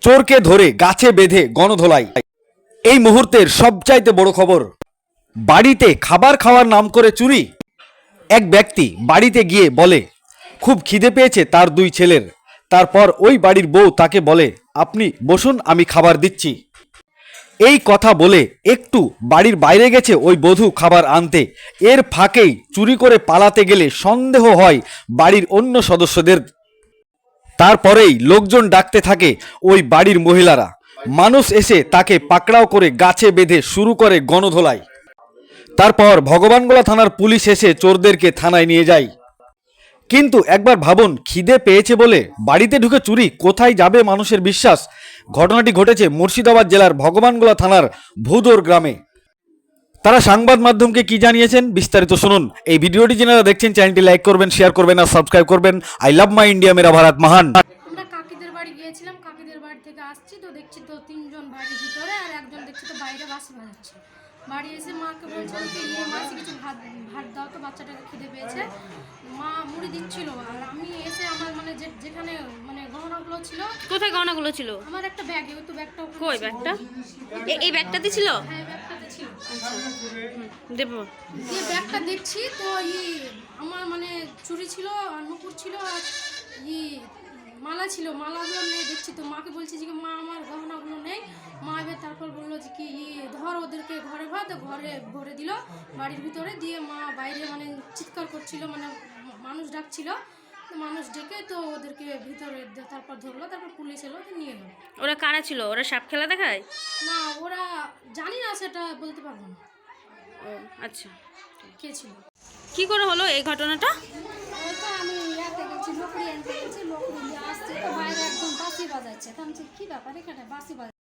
চোরকে ধরে গাছে বেঁধে গণধোলাই। এই মুহূর্তের সবচাইতে বড় খবর, বাড়িতে খাবার খাওয়ার নাম করে চুরি। এক ব্যক্তি বাড়িতে গিয়ে বলে খুব খিদে পেয়েছে তার দুই ছেলের। তারপর ওই বাড়ির বউ তাকে বলে আপনি বসুন, আমি খাবার দিচ্ছি। এই কথা বলে একটু বাড়ির বাইরে গেছে ওই বধূ খাবার আনতে। এর ফাঁকেই চুরি করে পালাতে গেলে সন্দেহ হয় বাড়ির অন্য সদস্যদের। তারপরেই লোকজন ডাকতে থাকে ওই বাড়ির মহিলারা। মানুষ এসে তাকে পাকড়াও করে গাছে বেঁধে শুরু করে গণধোলাই। তারপর ভগবানগোলা থানার পুলিশ এসে চোরদেরকে থানায় নিয়ে যায়। কিন্তু একবার ভাবুন, খিদে পেয়েছে বলে বাড়িতে ঢুকে চুরি, কোথায় যাবে মানুষের বিশ্বাস? ঘটনাটি ঘটেছে মুর্শিদাবাদ জেলার ভগবানগোলা থানার ভূদোর গ্রামে। তারা সংবাদ মাধ্যমকে কি জানিয়েছেন বিস্তারিত শুনুন। এই ভিডিওটি যারা দেখছেন চ্যানেলটি লাইক করবেন, শেয়ার করবেন আর সাবস্ক্রাইব করবেন। আই লাভ মাই ইন্ডিয়া, মেরা ভারত মহান। আমরা কাকিদের বাড়ি গিয়েছিলাম, কাকিদের বাড়ি থেকে আসছি তো দেখছি তো তিনজন বাড়ির ভিতরে আর একজন দেখছি তো বাইরে বাসি বাজাচ্ছে। বাড়ি এসে মাকে বলছিলাম কি মাসি কিছু ভাত ভাত দাও তো, বাচ্চাটাকে খিদে পেয়েছে। মা মুড়ি দিচ্ছিল আর আমি এসে আমার মানে যেখানে মানে গহনাগুলো ছিল। কোথায় গহনাগুলো ছিল? আমার একটা ব্যাগে, ওই তো ব্যাগটা কই ব্যাগটা? এই ব্যাগটাতে ছিল? হ্যাঁ, ব্যাগটাতে ছিল। দেবো। যে ব্যাগটা দেখছি তো আমার মানে চুরি ছিল আর নুপুর ছিল আর মালা ছিল, মালাগুলো নেই দেখছি তো মাকে বলছি যে মা আমার গহনাগুলো নেই। মা এবার তারপর বললো যে কি ধর ওদেরকে ঘরে ঘরে ভরে দিল বাড়ির ভিতরে দিয়ে। মা বাইরে মানে চিৎকার করছিল, মানে মানুষ ডাকছিল, মানুষ ডেকে তো ওদেরকে ভিতরে তারপর ধরলো, তারপর পুলিশ এলো, নিয়ে এলো। ওরা কারা ছিল? ওরা সাপ খেলা দেখায়? না, ওরা জানি না, সেটা বলতে পারবো না। ও আচ্ছা, কে ছিল। কি করে হলো এই ঘটনাটা? ওইটা আমি ইয়াতে গেছি, লোকড়ি আনতে গেছি, লোকড়ি নিয়ে আসছে তো বাইরে একদম বাঁশি বাজাচ্ছে। তো আমি কি ব্যাপার এখানে বাঁশি বাজাচ্ছে?